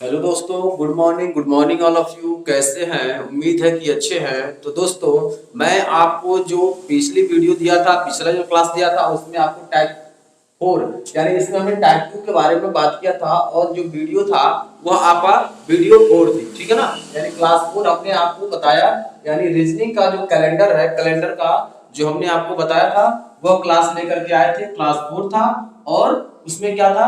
Hello दोस्तों, good morning all of you. कैसे हैं? उम्मीद है कि अच्छे हैं। तो दोस्तों, मैं आपको जो पिछली वीडियो दिया था, पिछला जो क्लास दिया था, उसमें आपको टाइप 4 यानी इसमें हमने टाइप 2 के बारे में बात किया था और जो वीडियो था वह आपका वीडियो 4 थी, ठीक है ना। यानी क्लास 4 हमने आपको बताया, यानी रीजनिंग का जो कैलेंडर है, कैलेंडर का जो हमने आपको बताया था वह क्लास लेकर के आए थे, क्लास 4 था। और उसमें क्या था,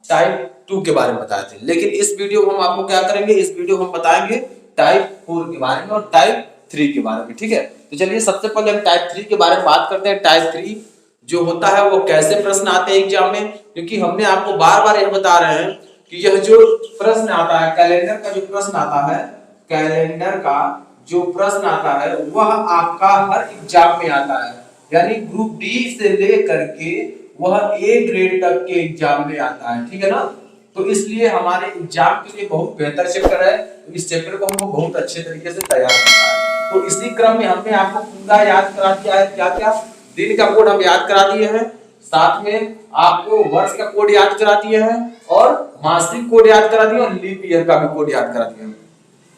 टाइप 2 के बारे में बताए थे। लेकिन इस वीडियो में हम आपको क्या करेंगे, इस वीडियो में हम बताएंगे टाइप 4 के बारे में और टाइप 3 के बारे में, ठीक है। तो चलिए सबसे पहले हम टाइप 3 के बारे में बात करते हैं। टाइप 3 जो होता है वो कैसे प्रश्न आते हैं एग्जाम में, क्योंकि हमने आपको बार बार यह बता रहे हैं कि यह जो प्रश्न आता है, कैलेंडर का जो प्रश्न आता है, कैलेंडर का जो प्रश्न आता है वह आपका हर एग्जाम में आता है। यानी ग्रुप डी से लेकर के वह ए ग्रेड तक के एग्जाम में आता है, ठीक है ना। तो इसलिए हमारे एग्जाम के लिए बहुत बेहतर चैप्टर है। तो इस चैप्टर को हमको बहुत अच्छे तरीके से तैयार करना है। तो इसी क्रम में हमने आपको पूरा याद करा दिया है, क्या क्या दिन का कोड हम याद करा दिए हैं, साथ में आपको वर्ष का कोड याद करा दिए हैं और मासिक कोड याद करा दिए और लीप ईयर का भी कोड याद करा दिए हैं।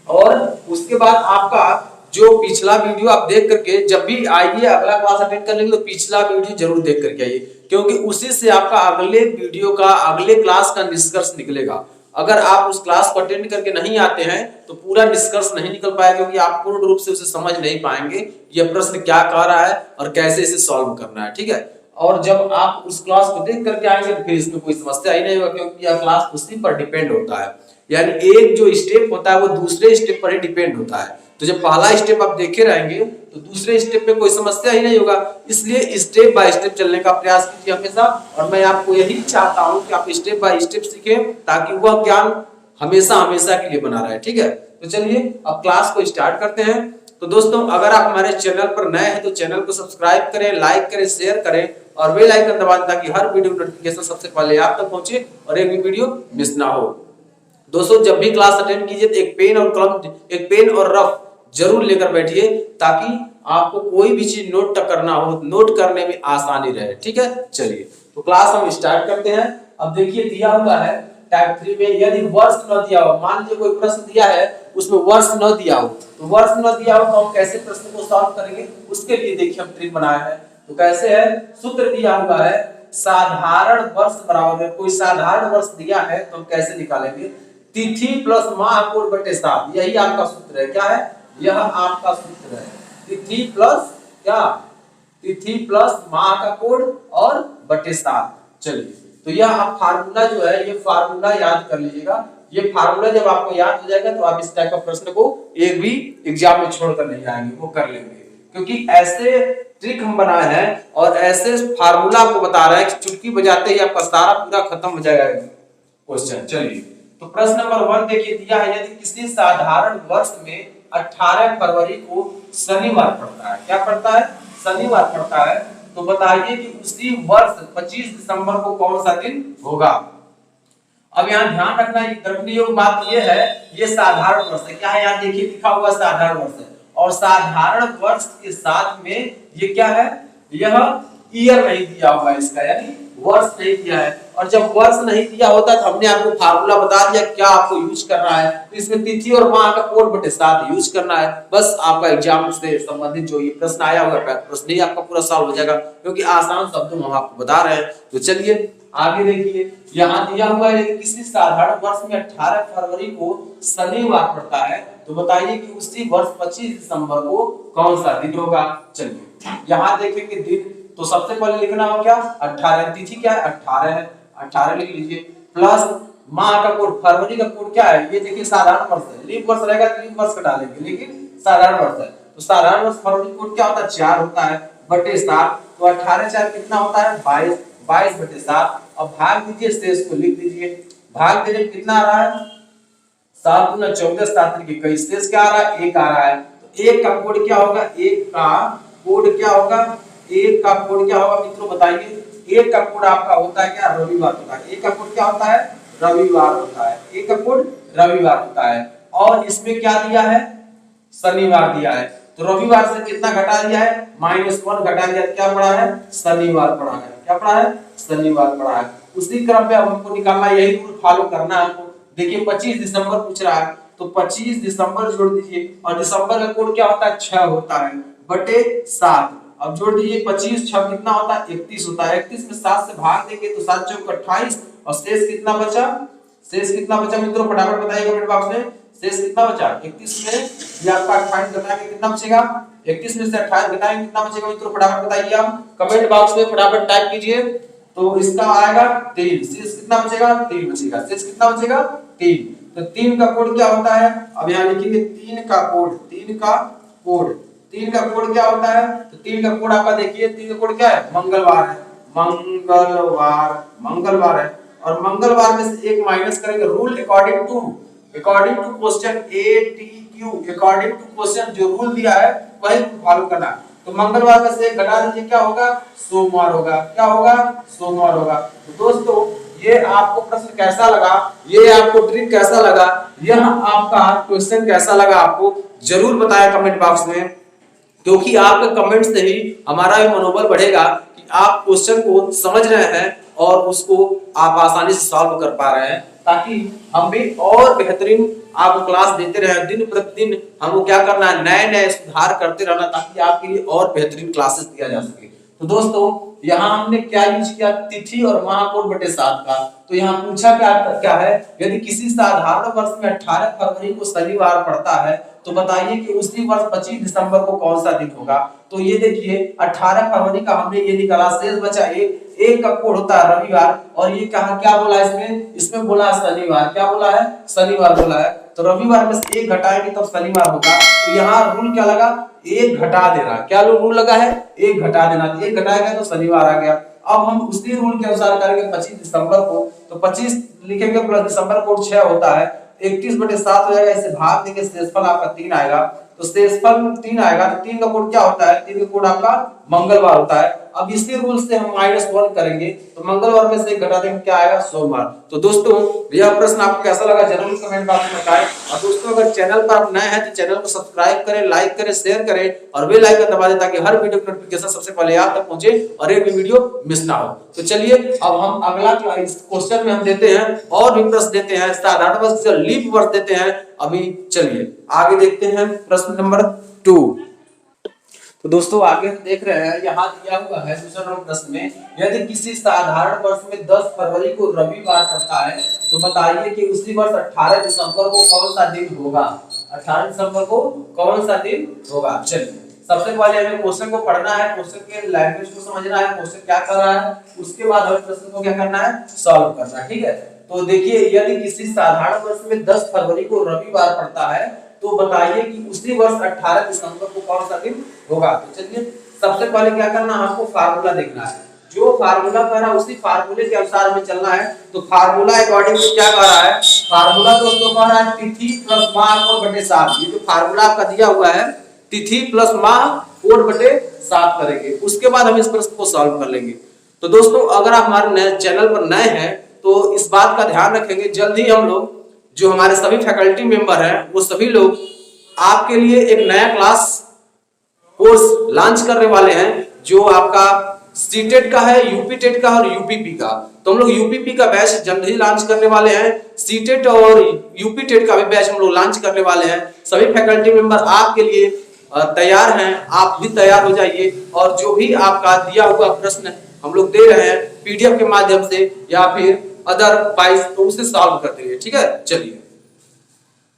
और उसके बाद आपका जो पिछला वीडियो आप देख करके जब भी आइए अगला क्लास अटेंड करने के लिए, तो पिछला वीडियो जरूर देख करके आइए, क्योंकि उसी से आपका अगले वीडियो का, अगले क्लास का निष्कर्ष निकलेगा। अगर आप उस क्लास को अटेंड करके नहीं आते हैं तो पूरा निष्कर्ष नहीं निकल पाएगा, क्योंकि आप पूर्ण रूप से उसे समझ नहीं पाएंगे यह प्रश्न क्या कह रहा है और कैसे इसे सॉल्व करना है, ठीक है। और जब आप उस क्लास को देख करके आएंगे तो फिर इसमें कोई समस्या ही नहीं होगा, क्योंकि यह क्लास उसी पर डिपेंड होता है। यानी एक जो स्टेप होता है वो दूसरे स्टेप पर ही डिपेंड होता है। तो जब पहला स्टेप आप देखे रहेंगे तो दूसरे स्टेप में कोई समस्या ही नहीं होगा। इसलिए स्टेप बाय स्टेप चलने का प्रयास कीजिए हमेशा। और मैं आपको यही चाहता हूं कि आप स्टेप बाय स्टेप सीखें, ताकि वह ज्ञान हमेशा हमेशा के लिए बना रहे, ठीक है। तो चलिए अब क्लास को स्टार्ट करते हैं। तो दोस्तों, अगर आप हमारे चैनल पर नए हैं तो चैनल को सब्सक्राइब करें, लाइक करें, शेयर करें और बेल आइकन दबा दें, ताकि हर वीडियो नोटिफिकेशन सबसे पहले आप तक पहुंचे और एक भी वीडियो मिस ना हो। दोस्तों, जब भी क्लास अटेंड कीजिए तो एक पेन और कलम, एक पेन और रफ जरूर लेकर बैठिए, ताकि आपको कोई भी चीज नोट करना हो, नोट करने में आसानी रहे, ठीक है। चलिए तो क्लास हम स्टार्ट करते हैं। अब देखिए दिया हुआ है टाइप 3 में, यदि वर्ष न दिया हो, मान लीजिए कोई प्रश्न दिया है उसमें वर्ष न दिया हो, तो वर्ष न दिया हो तो हम कैसे प्रश्न को सॉल्व करेंगे, उसके लिए देखिए हम ट्रिक बनाया है। तो कैसे है, सूत्र दिया हुआ है साधारण वर्ष बराबर है, कोई साधारण वर्ष दिया है तो हम कैसे निकालेंगे, तिथि प्लस माह कोड बटे 7। यही आपका सूत्र है। क्या है, यह आपका सूत्र है, तिथि प्लस क्या, तिथि प्लस माह का कोड और बटे 7। चलिए तो यह आप फार्मूला जो है, ये फार्मूला याद कर लीजिएगा। ये फार्मूला जब आपको याद हो जाएगा तो आप इस टाइप का प्रश्न को एक भी एग्जाम में छोड़कर नहीं जाएंगे, वो कर लेंगे। क्योंकि ऐसे ट्रिक हम बनाए हैं और ऐसे फार्मूला आपको बता रहे हैं कि चुटकी बजाते ही आपका सारा पूरा खत्म हो जाएगा क्वेश्चन। चलिए तो प्रश्न नंबर 1 देखिए दिया है, यदि किसी साधारण वर्ष में 18 फरवरी को शनिवार पड़ता है, क्या पड़ता है, शनिवार पड़ता है, तो बताइए कि उसी वर्ष 25 दिसंबर को कौन सा दिन होगा। अब यहाँ ध्यान रखने योग्य बात यह है, ये साधारण वर्ष है। क्या है, यहाँ देखिए लिखा हुआ साधारण वर्ष है, और साधारण वर्ष के साथ में ये क्या है, यह ईयर नहीं दिया हुआ है इसका, यानी वर्ष नहीं दिया है। और जब वर्ष नहीं दिया होता तो हमने आपको फार्मूला बता दिया क्या आपको यूज करना है। तो इसमें तिथि और माह का कोड बटे 7 यूज करना है। बस आपका एग्जाम से संबंधित जो ये प्रश्न आया होगा, प्रश्न ही आपका पूरा सॉल्व हो जाएगा, क्योंकि आसान शब्दों में हम आपको बता रहे हैं। तो चलिए आगे देखिए, यहाँ दिया हुआ है किसी साधारण वर्ष में 18 फरवरी को शनिवार पड़ता है, तो बताइए कि उसी वर्ष 25 दिसंबर को कौन सा दिन होगा। चलिए यहाँ देखेंगे दिन, तो सबसे पहले लिखना हो क्या, 18, तिथि क्या है, 18 है, 18 लिख लीजिए, प्लस माह का कोड, फरवरी का कोड क्या है, ये देखिए साधारण वर्ष है, लीप वर्ष रहेगा तो लीप वर्ष का डालेंगे, लेकिन साधारण वर्ष है तो साधारण वर्ष फरवरी कोड क्या होता है, 4 होता है बटे 7। तो 18 4 कितना होता है, 22, 22 बटे 7। अब भाग दीजिए, शेष को लिख दीजिए, भाग देने में कितना आ रहा है, 7 दूना 14, 7 त्रिक 21, शेष क्या आ रहा है, 1 आ रहा है। तो 1 का कोड क्या होगा, 1 का कोड क्या होगा, 1 का कोड क्या होगा मित्रों बताइए, 1 का कोड आपका होता है क्या, रविवार होता है। 1 का कोड क्या होता है, रविवार होता है, 1 का कोड रविवार होता है। और इसमें क्या दिया है, शनिवार दिया है, तो रविवार से कितना घटा दिया है, -1 घटा दिया, क्या पड़ा है, शनिवार पड़ा है, क्या पड़ा है, शनिवार पड़ा है। उसी क्रम में अब हमको निकालना, यही रूल फॉलो करना है हमको। देखिए 25 दिसंबर पूछ रहा है, तो 25 दिसंबर जोड़ दीजिए, और दिसंबर का कोड क्या होता है, 6 होता है बटे 7। अब जोड़ दीजिए 25 6 कितना होता है, 31 होता है। 31 में 7 से भाग देंगे तो 7 चौक 28, और शेष कितना बचा, शेष कितना बचा मित्रों, फटाफट बताइए कमेंट बॉक्स में, शेष कितना बचा। 31 में ये आपका 28 घटाएंगे कितना बचेगा, 31 में से 28 घटाएंगे कितना बचेगा मित्रों, फटाफट बताइए आप कमेंट बॉक्स में, फटाफट टाइप कीजिए। तो इसका आएगा 3, शेष कितना बचेगा, 3 बचेगा, शेष कितना बचेगा 3। तो 3 का कोड क्या होता है, अब यहाँ लिखेंगे 3 का कोड, 3 का कोड, 3 का कोड क्या होता है, तो 3 का कोड आपका देखिए, 3 का कोड क्या है, मंगलवार है, मंगलवार, मंगलवार है। और मंगलवार में से एक माइनस करेंगे, rule according to question ATQ, according to question जो रूल दिया है वही फॉलो करना। तो मंगलवार में से एक घटा दीजिए, क्या होगा, सोमवार होगा, क्या होगा, सोमवार होगा। तो दोस्तों ये आपको प्रश्न कैसा लगा, ये आपको ट्रिक कैसा लगा, यह आपका क्वेश्चन कैसा लगा, आपको जरूर बताया कमेंट बॉक्स में, क्योंकि आपके कमेंट से ही हमारा भी मनोबल बढ़ेगा कि आप क्वेश्चन को समझ रहे हैं और उसको आप आसानी से सॉल्व कर पा रहे हैं, ताकि हम भी और बेहतरीन आपको क्लास देते रहे। दिन प्रतिदिन हमको क्या करना है, नए नए सुधार करते रहना, ताकि आपके लिए और बेहतरीन क्लासेस दिया जा सके। तो दोस्तों यहाँ हमने क्या यूज किया, तिथि और माह कोड बटे 7 का। तो यहाँ पूछा क्या है, यदि किसी साधारण वर्ष में 18 फरवरी को शनिवार पड़ता है तो बताइए कि उसी वर्ष 25 दिसंबर को कौन सा दिन होगा। तो ये देखिए 18 फरवरी का हमने ये निकाला, शेष बचा एक का कोड होता है रविवार, और ये कहा क्या बोला इसमें बोला शनिवार, क्या बोला है, शनिवार बोला है। तो रविवार में से एक घटाएंगे तब शनिवार होगा। तो यहाँ रूल क्या लगा, एक घटा देना, क्या रूल लगा है, एक घटा देना, एक घटाएगा तो शनिवार आ गया। अब हम उसी रूल के अनुसार करेंगे 25 दिसंबर को, तो 25 लिखेंगे प्लस दिसंबर कोड 6 होता है, 31 बटे 7 हो जाएगा, इसे भाग देंगे, शेषफल आपका 3 आएगा। तो शेषफल 3 आएगा, तो 3 का कोड क्या होता है, 3 का कोड आपका मंगलवार होता है। अब इसी रूल से हम -1 करेंगे, तो मंगलवार में से घटा देंगे, क्या आएगा, सोमवार। तो दोस्तों यह प्रश्न आपको कैसा लगा जरूर कमेंट बॉक्स में बताएं। और दोस्तों अगर चैनल पर आप नए हैं तो चैनल को सब्सक्राइब करें, लाइक करें, शेयर करें और बेल आइकन दबा दें, ताकि हर वीडियो की नोटिफिकेशन सबसे पहले आप तक पहुंचे और एक भी वीडियो मिस ना हो। तो चलिए अब हम अगला क्वेश्चन में हम देते हैं और भी प्रश्न देते हैं, साधारण वर्ष से लीप वर्ष देते हैं। अभी चलिए आगे देखते हैं प्रश्न नंबर 2। तो दोस्तों आगे हम देख रहे हैं, यहाँ दिया हुआ है दूसरा नंबर प्रश्न में, यदि किसी साधारण वर्ष में 10 फरवरी को रविवार पड़ता है तो बताइए कि उसी वर्ष 18 दिसंबर को कौन सा दिन होगा, 18 दिसंबर को कौन सा दिन होगा। चलिए सबसे पहले हमें क्वेश्चन को पढ़ना है, क्वेश्चन के लैंग्वेज को समझना है, क्वेश्चन क्या कर रहा है, उसके बाद हमें प्रश्न को क्या करना है, सॉल्व करना है, ठीक है। तो देखिए यदि किसी साधारण वर्ष में 10 फरवरी को रविवार पड़ता है तो बताइए कि उसी वर्ष 18 दिसंबर को कौन सा दिन होगा। तो चलिए सबसे पहले क्या करना है, आपको फार्मूला देखना है, जो फार्मूला कह रहा है उसी फार्मूले के अनुसार हमें चलना है। तो फार्मूला अकॉर्डिंग क्या कह रहा है, फार्मूला दोस्तों कह रहा है तिथि प्लस माह कोड बटे 7। ये जो फार्मूला आपका दिया हुआ है तिथि प्लस माह कोड बटे 7 करेंगे, उसके बाद हम इस प्रश्न को सॉल्व कर लेंगे। तो दोस्तों अगर आप हमारे नए चैनल पर नए हैं तो इस बात का ध्यान रखेंगे, जल्द ही हम लोग जो हमारे सभी फैकल्टी मेंबर हैं वो सभी लोग आपके लिए एक नया क्लास कोर्स लॉन्च करने वाले हैं, जो आपका सीटेट का है, यूपी टेट का और यूपीपी का। तो हम लोग यूपीपी का बैच जल्द ही लॉन्च करने वाले हैं, सीटेट और यूपी टेट का भी बैच हम लोग लॉन्च करने वाले हैं। सभी फैकल्टी मेंबर आपके लिए तैयार हैं, आप भी तैयार हो जाइए, और जो भी आपका दिया हुआ प्रश्न हम लोग दे रहे हैं पीडीएफ के माध्यम से या फिर अदरवाइज तो उसे सॉल्व करते रहिए, ठीक है। चलिए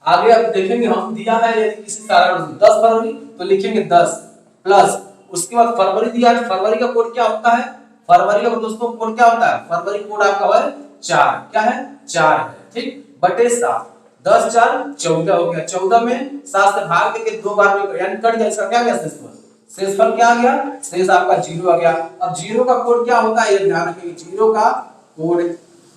आगे अब देखेंगे, हम दिया है यदि किसी कारण 10 फरवरी तो लिखेंगे 10 प्लस, उसके बाद फरवरी दिया है, फरवरी का कोड क्या होता है, फरवरी का दोस्तों कोड क्या होता है, फरवरी कोड आपका है 4, क्या है 4 है, ठीक, बटे 7, 10 4 14 हो गया, 14 में 7 से भाग देके 2 बार में यानी कट गया, इसका क्या गया शेषफल, शेषफल क्या आ गया, शेष आपका 0 आ गया। अब 0 का कोड क्या होता है ये ध्यान रखिए, 0 का कोड,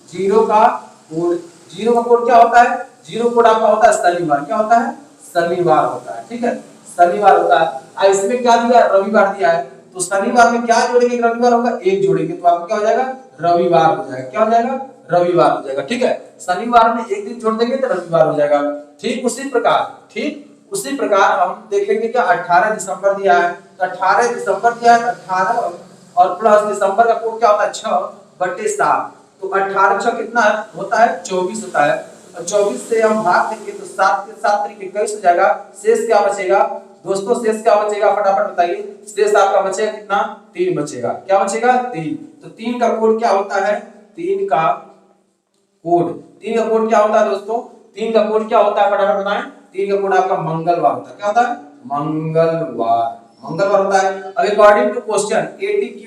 0 का कोड, 0 का कोड क्या होता है, 0 कोड आपका होता है शनिवार, क्या होता है, शनिवार होता है, ठीक है, शनिवार होता है। इसमें क्या दिया है, रविवार दिया है, तो शनिवार में क्या जोड़ेंगे, रविवार होगा, 1 जोड़ेंगे तो आपको क्या हो जाएगा, रविवार हो जाएगा, क्या हो जाएगा, रविवार हो जाएगा, ठीक है। शनिवार में 1 दिन जोड़ देंगे तो रविवार हो जाएगा। ठीक उसी प्रकार हम देखेंगे क्या 18 दिसंबर दिया है, तो 18 दिसंबर दिया है, 18 और प्लस दिसंबर का कोड क्या होता है 6 बटे 7, तो 18 6 कितना होता है 24 होता है। और 24 से हम भाग देंगे तो 7 के 7 तरीके 21 हो जाएगा। शेष क्या बचेगा दोस्तों, शेष क्या बचेगा फटाफट बताइए। शेष आपका बचेगा कितना, 3 बचेगा। क्या बचेगा 3। तो 3 का कोड क्या होता है, 3 का कोड क्या होता है दोस्तों, 3 का कोड क्या होता है फटाफट बताएं। 3 का कोड आपका मंगलवार होता है। क्या होता है, मंगलवार होता है। अब according to question ATQ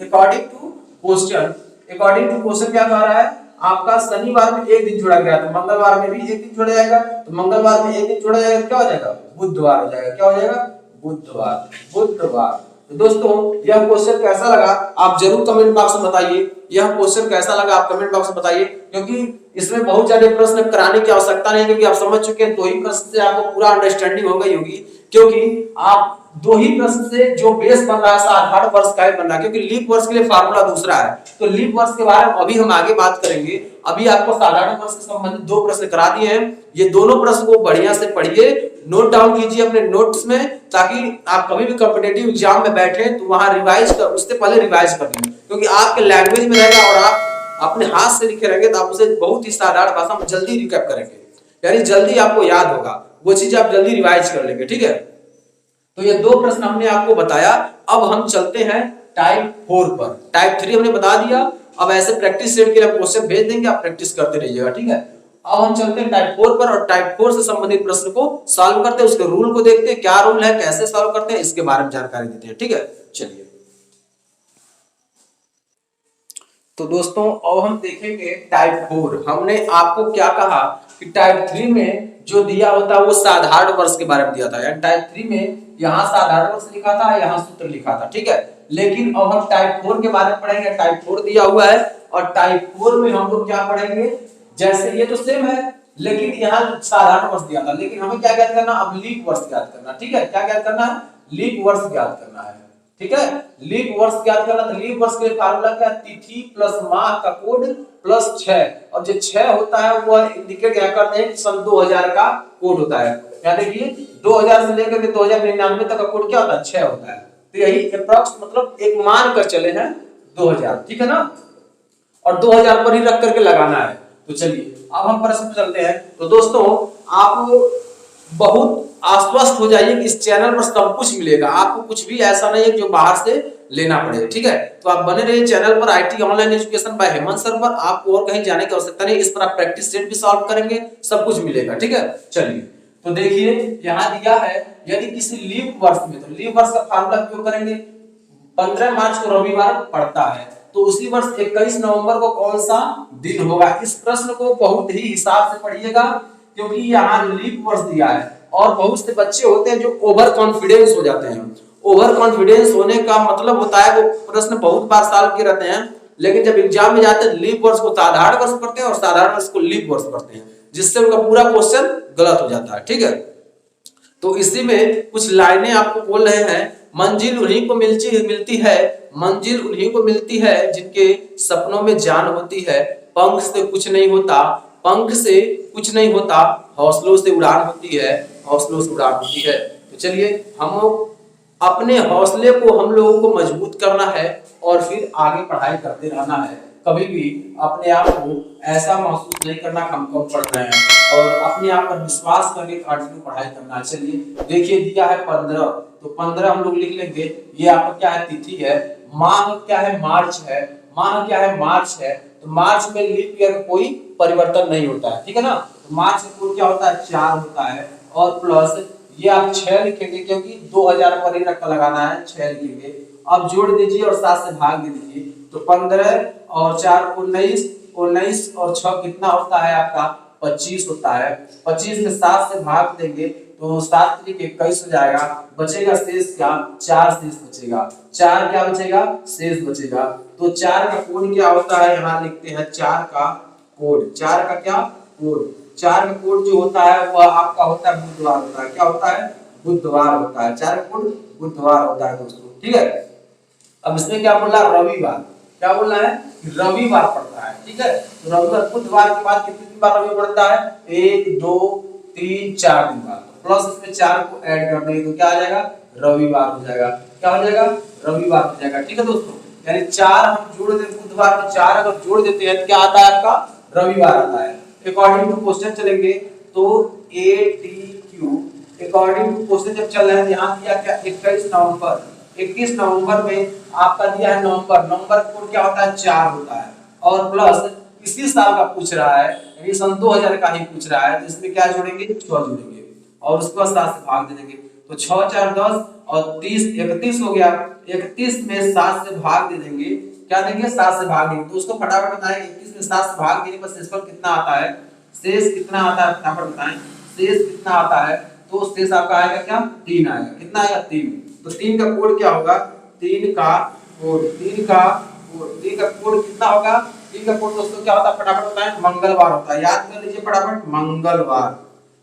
according to question क्या कह रहा है, आपका शनिवार में एक दिन जोड़ा गया तो मंगलवार में भी एक दिन जोड़ा जाएगा। तो मंगलवार में एक दिन जोड़ा जाएगा क्या हो जाएगा, बुधवार हो जाएगा। क्या हो जाएगा, बुधवार। तो दोस्तों यह क्वेश्चन कैसा लगा आप जरूर कमेंट बॉक्स में बताइए। यह क्वेश्चन कैसा लगा आप कमेंट बॉक्स में बताइए, क्योंकि इसमें बहुत ज्यादा प्रश्न कराने की आवश्यकता नहीं है, क्योंकि आप समझ चुके हैं। 2 ही प्रश्न से आपको पूरा अंडरस्टैंडिंग हो गई होगी, क्योंकि आप 2 ही प्रश्न से जो बेस बन रहा है साधारण वर्ष का बन रहा है, क्योंकि लीप वर्ष के लिए फार्मूला दूसरा है। तो लीप वर्ष के बारे में अभी हम आगे बात करेंगे। अभी आपको साधारण वर्ष से संबंधित 2 प्रश्न करा दिए हैं। ये दोनों प्रश्न को बढ़िया से पढ़िए, नोट डाउन कीजिए अपने नोट्स में, ताकि आप कभी भी कॉम्पिटिटिव एग्जाम में बैठे तो वहां रिवाइज कर, उससे पहले रिवाइज कर लें, क्योंकि आपके लैंग्वेज में रहेगा और आप अपने हाथ से लिखे रहेंगे तो आप उसे बहुत ही साधारण भाषा में जल्दी रिकैप करेंगे, यानी जल्दी आपको याद होगा, वो चीज आप जल्दी रिवाइज कर लेंगे। ठीक है, तो ये 2 प्रश्न हमने आपको बताया। अब हम चलते हैं टाइप 4 पर। टाइप 3 हमने बता दिया। अब ऐसे प्रैक्टिस सेट के लिए क्वेश्चन भेज देंगे, आप प्रैक्टिस करते रहिएगा। ठीक है, अब हम चलते हैं टाइप 4 पर और टाइप 4 से संबंधित प्रश्न को सॉल्व करते हैं, उसके रूल को देखते हैं, क्या रूल है, कैसे सॉल्व करते हैं, इसके बारे में जानकारी देते हैं। ठीक है, चलिए तो दोस्तों अब हम देखेंगे टाइप 4। हमने आपको क्या कहा कि टाइप 3 में जो दिया होता है वो साधारण वर्ष के बारे में दिया था, यानी टाइप 3 में यहाँ साधारण वर्ष लिखा था, यहाँ सूत्र लिखा था। ठीक है, लेकिन अब हम टाइप 4 के बारे में पढ़ेंगे। टाइप 4 दिया हुआ है और टाइप 4 में हम लोग क्या पढ़ेंगे, जैसे ये तो सेम है लेकिन यहाँ साधारण वर्ष दिया था, लेकिन हमें क्या ज्ञात करना, अब लीप वर्ष ज्ञात करना। ठीक है, क्या ज्ञात करना है, लीप वर्ष ज्ञात करना है। ठीक है, लीप वर्ष ज्ञात करना। तो लीप वर्ष के लिए फार्मूला क्या, तिथि प्लस माह का कोड प्लस 6, और जो 6 होता है वह इंडिकेट क्या करते हैं, सन 2000 का कोड होता है। क्या देखिए 2000 से लेकर के 2099 तक का कोड क्या होता है, 6 होता है। तो यही अप्रॉक्स मतलब एक मान कर चले हैं 2000। ठीक है ना, और 2000 पर ही रख करके लगाना है। तो चलिए अब हम प्रश्न पे चलते हैं। तो दोस्तों आप बहुत आश्वस्त हो जाइए कि इस चैनल पर सब कुछ मिलेगा, आपको कुछ भी ऐसा नहीं है जो बाहर से लेना पड़े। ठीक है, तो आप बने रहिए चैनल पर, IT online education by Hemant sir पर। आपको और कहीं जाने की आवश्यकता नहीं, इस पर आप प्रैक्टिस सेट भी सॉल्व करेंगे, सब कुछ मिलेगा। ठीक है, चलिए तो देखिए यहाँ दिया है, यदि किसी लीप वर्ष में, तो लीप वर्ष का फार्मूला क्यों करेंगे, 15 मार्च को रविवार पड़ता है, तो उसी वर्ष 21 नवंबर को कौन सा दिन होगा। इस प्रश्न को बहुत ही हिसाब से पढ़िएगा, क्योंकि यहाँ लीप वर्ष दिया है और बहुत से बच्चे होते हैं जो ओवर कॉन्फिडेंस हो जाते हैं। ओवर कॉन्फिडेंस होने का मतलब होता है वो प्रश्न बहुत बार सॉल्व किए रहते हैं, लेकिन जब एग्जाम में जाते हैं लीप वर्ष को साधारण वर्ष पढ़ते हैं और साधारण वर्ष को लीप वर्ष पढ़ते हैं, जिससे उनका पूरा क्वेश्चन गलत हो जाता है। ठीक है, तो इसी में कुछ लाइनें आपको बोल रहे हैं, मंजिल उन्हीं को मिलती है, मंजिल उन्हीं को मिलती है जिनके सपनों में जान होती है, पंख से कुछ नहीं होता, पंख से कुछ नहीं होता, हौसलों से उड़ान होती है, हौसलों से उड़ान होती है। तो चलिए हम अपने हौसले को हम लोगों को मजबूत करना है और फिर आगे पढ़ाई करते रहना है। कभी भी अपने आप को ऐसा महसूस नहीं करना हम कम पढ़ रहे हैं, और अपने आप पर विश्वास करके कंटिन्यू पढ़ाई करना। चलिए देखिए दिया है 15, तो 15 हम लोग लिख लेंगे। ये आपका क्या है, तिथि है। माह क्या है, मार्च है। माह क्या है, मार्च है। तो मार्च में लीप ईयर कोई परिवर्तन नहीं होता है। ठीक है ना, तो मार्च में क्या होता है, 4 होता है, और प्लस ये आप 6 लिखेंगे, क्योंकि 2000 पर ही रख लगाना है, 6 लिखेंगे। अब जोड़ दीजिए और 7 से भाग दे दीजिए, तो 15 और 4 19, 19 और 6 कितना होता है आपका, 25 होता है। 25 में 7 से भाग देंगे तो 7 तरीके 21 हो जाएगा। बचेगा शेष क्या, 4 शेष बचेगा। 4 क्या बचेगा, शेष बचेगा। तो 4 का कोड क्या होता है, यहाँ लिखते हैं 4 का कोड। 4 का क्या कोड, 4 का कोड जो होता है वह आपका होता है बुधवार होता है। क्या होता है, बुधवार होता है। 4 का कोड बुधवार होता है दोस्तों। ठीक है, अब इसमें क्या बोला, रविवार। क्या बोलना है, रविवार पड़ता है। ठीक है, तो रविवार, बुधवार के बाद कितनी बार रविवार पड़ता है, 1 2 3 4 दिन बाद, प्लस इसमें 4 को ऐड कर देंगे तो क्या आ जाएगा, रविवार हो जाएगा। क्या हो जाएगा, रविवार हो जाएगा। ठीक है दोस्तों, यानी 4 हम जोड़ देते, बुधवार में 4 अगर जोड़ देते हैं तो क्या आता है आपका, रविवार आता है। अकॉर्डिंग टू क्वेश्चन चलेंगे तो ATQ अकॉर्डिंग टू क्वेश्चन जब चल रहा है यहाँ दिया क्या 21 नवंबर में आपका दिया है नवंबर कोड क्या होता है 4 होता है और प्लस इसी साल का पूछ रहा है यानी सन 2000 का ही पूछ रहा है तो इसमें क्या जोड़ेंगे 6 जोड़ेंगे और उसके बाद 7 से भाग दे देंगे तो 6 4 10 और 30 31 हो गया 31 में 7 से भाग दे देंगे क्या देंगे 7 से भाग देंगे तो उसको फटाफट बताएं 21 में 7 से भाग देने पर शेषफल कितना आता है शेष कितना आता है फटाफट बताएं शेष कितना आता है तो शेष आपका आएगा क्या 3 आएगा कितना आएगा 3 तो 3 का कोड क्या होगा 3 का कोड कितना होगा 3 का कोड दोस्तों क्या होता है फटाफट बताएं मंगलवार होता है याद कर लीजिए फटाफट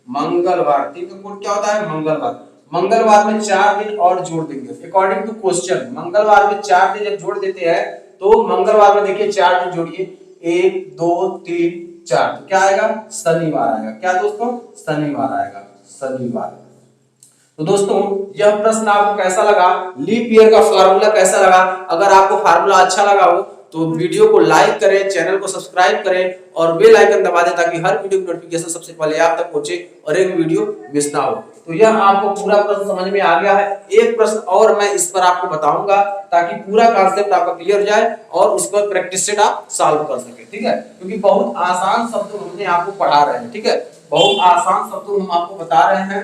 मंगलवार 3 का कोड क्या होता है मंगलवार में 4 दिन और जोड़ देंगे अकॉर्डिंग टू क्वेश्चन मंगलवार में 4 दिन जब जोड़ देते हैं तो मंगलवार में देखिए 4 दिन जोड़िए 1 2 3 4 तो क्या आएगा शनिवार आएगा क्या दोस्तों शनिवार आएगा तो दोस्तों यह प्रश्न आपको कैसा लगा लीप ईयर का फार्मूला कैसा लगा अगर आपको फार्मूला अच्छा लगा हो तो वीडियो को लाइक करें चैनल को सब्सक्राइब करें और बेल आइकन दबा दें ताकि हर वीडियो की नोटिफिकेशन सबसे पहले आप तक पहुंचे और एक वीडियो मिस ना हो तो यह आपको पूरा प्रश्न समझ में आ गया है एक प्रश्न और मैं इस पर आपको बताऊंगा ताकि पूरा कॉन्सेप्ट आपका क्लियर हो जाए और उसके बाद प्रैक्टिस सेट आप सॉल्व कर सके ठीक है क्योंकि बहुत आसान शब्द हमने आपको पढ़ा रहे हैं ठीक है बहुत आसान शब्द हम आपको बता रहे हैं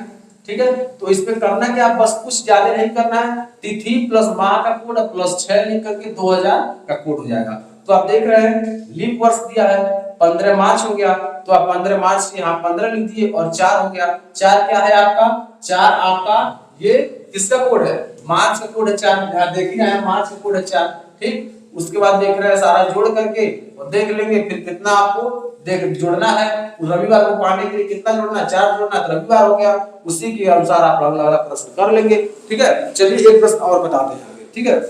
ठीक है तो इसमें करना क्या बस कुछ ज्यादा नहीं करना है तिथि प्लस माह का कोड प्लस 6 लिख करके 2000 का कोड हो जाएगा तो आप देख रहे हैं लीप वर्ष दिया है 15 मार्च हो गया तो आप 15 मार्च यहाँ 15 लिख दिए और 4 हो गया 4 क्या है आपका 4 आपका ये किसका कोड है मार्च का कोड है 4 देख ही रहे हैं मार्च का कोड है 4 ठीक उसके बाद देख रहे हैं सारा जोड़ करके और देख लेंगे फिर कितना आपको देख जोड़ना है उस रविवार को पाने के लिए कितना जोड़ना है 4 जोड़ना तो रविवार हो गया उसी के अनुसार आप अगला वाला प्रश्न कर लेंगे ठीक है चलिए एक प्रश्न और बताते हैं आगे ठीक है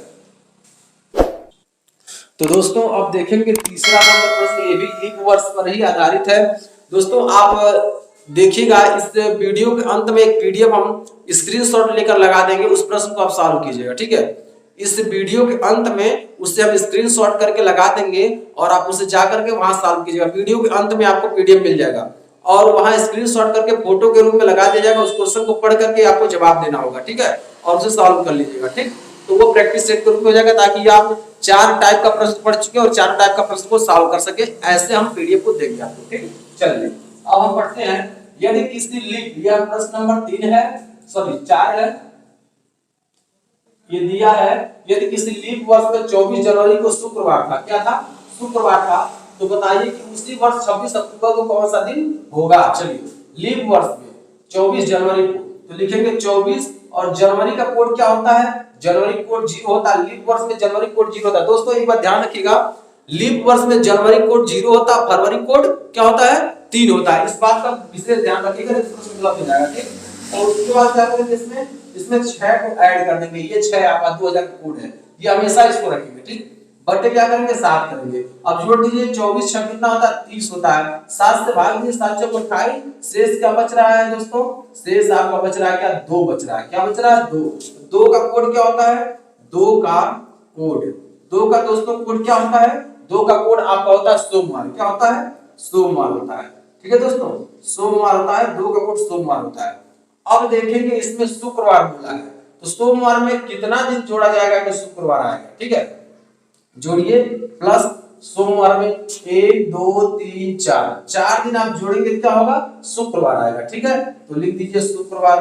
तो दोस्तों अब देखेंगे तीसरा नंबर प्रश्न ये भी लीप वर्ष पर ही आधारित है दोस्तों आप देखिएगा इस वीडियो के अंत में एक पीडीएफ हम स्क्रीनशॉट लेकर लगा देंगे उस प्रश्न को आप सॉल्व कीजिएगा ठीक है इस वीडियो के अंत में उससे हम स्क्रीनशॉट करके लगा देंगे और आप उसे जाकर के वहां सॉल्व कीजिएगा वीडियो के अंत में आपको पीडीएफ मिल जाएगा और वहां स्क्रीनशॉट करके फोटो के रूप में लगा दिया जाएगा उस क्वेश्चन को पढ़ करके आपको जवाब देना होगा ठीक है और उसे सॉल्व कर लीजिएगा ठीक तो वो प्रैक्टिस सेट के रूप में हो जाएगा ताकि आप 4 टाइप का प्रश्न पढ़ चुके और 4 टाइप का प्रश्न को सॉल्व कर सके ऐसे हम पीडीएफ को देंगे आपको ठीक चलिए अब हम पढ़ते हैं यदि किसी लीप यह प्रश्न नंबर 3 है सॉरी 4 है ये दिया है यदि किसी लीप वर्ष में 24 जनवरी को शुक्रवार था क्या था शुक्रवार था तो बताइए कि उसी वर्ष 26 अक्टूबर को कौन सा दिन होगा चलिए लीप वर्ष में 24 जनवरी को तो लिखेंगे 24 और जनवरी का कोड क्या होता है जनवरी कोड 0 होता है लीप वर्ष में जनवरी कोड 0 होता है दोस्तों एक बात ध्यान रखिएगा लीप वर्ष में जनवरी कोड 0 होता है फरवरी कोड क्या होता है 3 होता है इस बात का विशेष ध्यान रखिएगा गलत हो जाएगा ठीक और उसके बाद क्या करेंगे इसमें 6 को ऐड कर देंगे ये 6 आपका 2000 का कोड है ये हमेशा इसको रखेंगे ठीक बटे क्या करेंगे 7 करेंगे अब जोड़ दीजिए 24 6 कितना होता है 30 होता है 7 से भाग दीजिए 7 चौक 28 शेष क्या बच रहा है दोस्तों शेष आपका बच रहा है क्या 2 बच रहा है क्या बच रहा है 2 का कोड क्या होता है 2 का दोस्तों कोड क्या होता है 2 का कोड आपका होता है सोमवार क्या होता है सोमवार होता है ठीक है दोस्तों सोमवार होता है 2 का कोड सोमवार होता है अब देखेंगे इसमें शुक्रवार बोला है तो सोमवार में कितना दिन जोड़ा जाएगा कि शुक्रवार आएगा ठीक है जोड़िए प्लस सोमवार में 1 2 3 4 दिन आप जोड़ेंगे क्या होगा शुक्रवार आएगा ठीक है तो लिख दीजिए शुक्रवार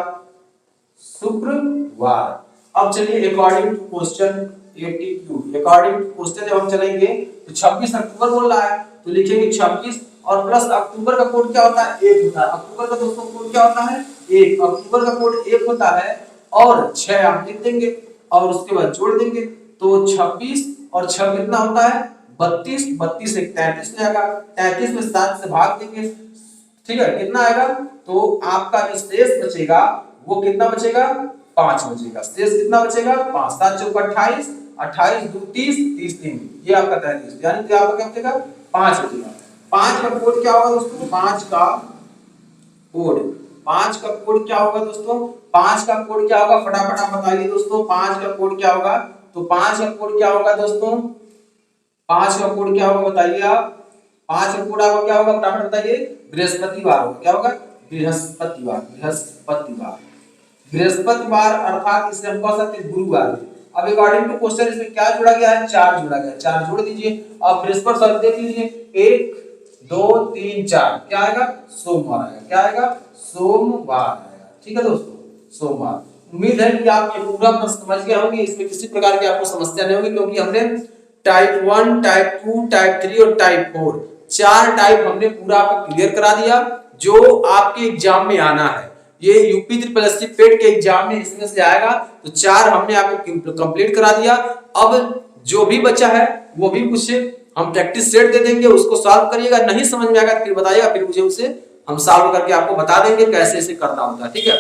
अब चलिए according to question ATQ according to question जब हम चलेंगे तो 26 अक्टूबर बोल रहा है तो लिखेंगे 26 और प्लस अक्टूबर का कोड क्या होता है 1 होता है अक्टूबर का दोस्तों कोड क्या होता है 1 अक्टूबर का कोड 1 होता है और 6 आप लिख देंगे और उसके बाद जोड़ देंगे तो 26 और 6 कितना होता है 32 से 33 में आएगा 33 में 7 से भाग देंगे ठीक है कितना आएगा तो आपका जो शेष बचेगा वो कितना बचेगा 5 बचेगा शेष कितना बचेगा 5 7 चौक 28 28 2 30 30 3 ये आपका 33 यानी कि आपका क्या बचेगा 5 बचेगा 5 का कोड क्या होगा दोस्तों 5 का कोड क्या होगा दोस्तों 5 का कोड क्या होगा फटाफट आप बताइए दोस्तों 5 का कोड क्या होगा तो 5 का कोड क्या होगा दोस्तों 5 का कोड क्या होगा बताइए आप 5 रिपोर्ट आपका क्या होगा फटाफट बताइए, बृहस्पतिवार होगा। क्या होगा? बृहस्पतिवार। बृहस्पतिवार बृहस्पतिवार अर्थात इसे हम कह सकते हैं गुरुवार। अब अकॉर्डिंग टू क्वेश्चन इसमें क्या जोड़ा गया है? 4 जोड़ा गया है। 4 जोड़ दीजिए। अब बृहस्पति सर देख लीजिए, 1 2 3 4 क्या आएगा? सोमवार आएगा। क्या आएगा? सोमवार आएगा। ठीक है दोस्तों, सोमवार। उम्मीद है कि आप ये पूरा प्रश्न समझ गए होंगे, इसमें किसी प्रकार की आपको समस्या नहीं होगी, क्योंकि हमने टाइप 1, टाइप 2, टाइप 3 और टाइप 4 4 टाइप हमने पूरा आपको क्लियर करा दिया जो आपके एग्जाम में आना है। ये यूपी ट्रिपल पेड के एग्जाम में इसमें से आएगा, तो 4 हमने आपको कंप्लीट करा दिया। अब जो भी बचा है वो भी कुछ हम प्रैक्टिस सेट दे देंगे, उसको सॉल्व करिएगा। नहीं समझ में आएगा फिर बताइएगा, फिर मुझे उसे हम सॉल्व करके आपको बता देंगे कैसे इसे करना होता है। ठीक है,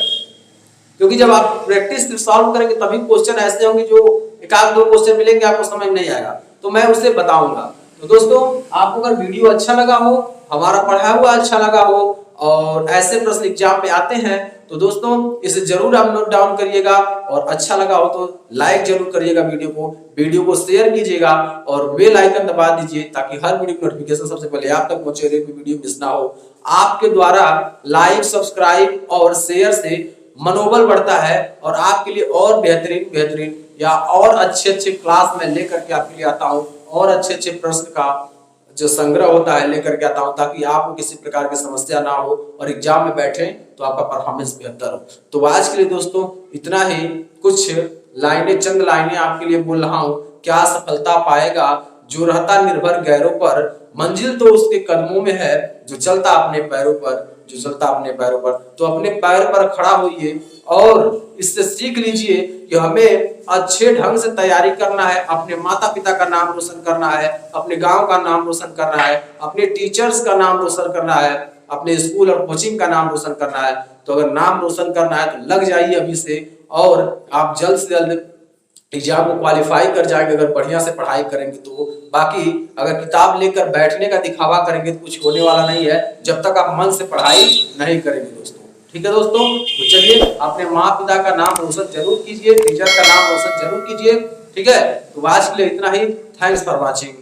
क्योंकि जब आप प्रैक्टिस सॉल्व करेंगे तभी क्वेश्चन ऐसे होंगे जो एक आध दो क्वेश्चन मिलेंगे आपको समझ नहीं आएगा, तो मैं उसे बताऊंगा। तो दोस्तों, आपको अगर वीडियो अच्छा लगा हो, हमारा पढ़ा हुआ अच्छा लगा हो और ऐसे प्रश्न एग्जाम में आते हैं, तो दोस्तों इसे जरूर आप नोट डाउन करिएगा, और अच्छा लगा हो तो लाइक जरूर करिएगा वीडियो को शेयर कीजिएगा और बेल आइकन दबा दीजिए, ताकि हर वीडियो की नोटिफिकेशन सबसे पहले आप तक पहुंचे, वीडियो मिस ना हो। आपके द्वारा लाइक, सब्सक्राइब और शेयर से मनोबल बढ़ता है, और आपके लिए और बेहतरीन या और अच्छे क्लास में लेकर के आपके लिए आता हूं, और अच्छे प्रश्न का जो संग्रह होता है लेकर के आता हूं, ताकि आपको किसी प्रकार की समस्या ना हो और एग्जाम में बैठे तो आपका परफॉर्मेंस बेहतर हो। तो आज के लिए दोस्तों इतना ही, कुछ चंद लाइनें आपके लिए बोल रहा हूं। क्या सफलता पाएगा जो रहता निर्भर गैरों पर, मंजिल तो उसके कदमों में है जो चलता अपने पैरों पर, तो अपने पैर पर खड़ा होइए और इससे सीख लीजिए कि हमें अच्छे ढंग से तैयारी करना है, अपने माता पिता का नाम रोशन करना है, अपने गांव का नाम रोशन करना है, अपने टीचर्स का नाम रोशन करना है, अपने स्कूल और कोचिंग का नाम रोशन करना है। तो अगर नाम रोशन करना है तो लग जाइए अभी से, और आप जल्द से जल्द एग्जाम को क्वालिफाई कर जाएंगे अगर बढ़िया से पढ़ाई करेंगे तो। बाकी अगर किताब लेकर बैठने का दिखावा करेंगे तो कुछ होने वाला नहीं है, जब तक आप मन से पढ़ाई नहीं करेंगे दोस्तों। ठीक है दोस्तों, तो चलिए अपने माँ पिता का नाम रोशन जरूर कीजिए, टीचर का नाम रोशन जरूर कीजिए। ठीक है, तो आज के लिए इतना ही। Thanks for watching.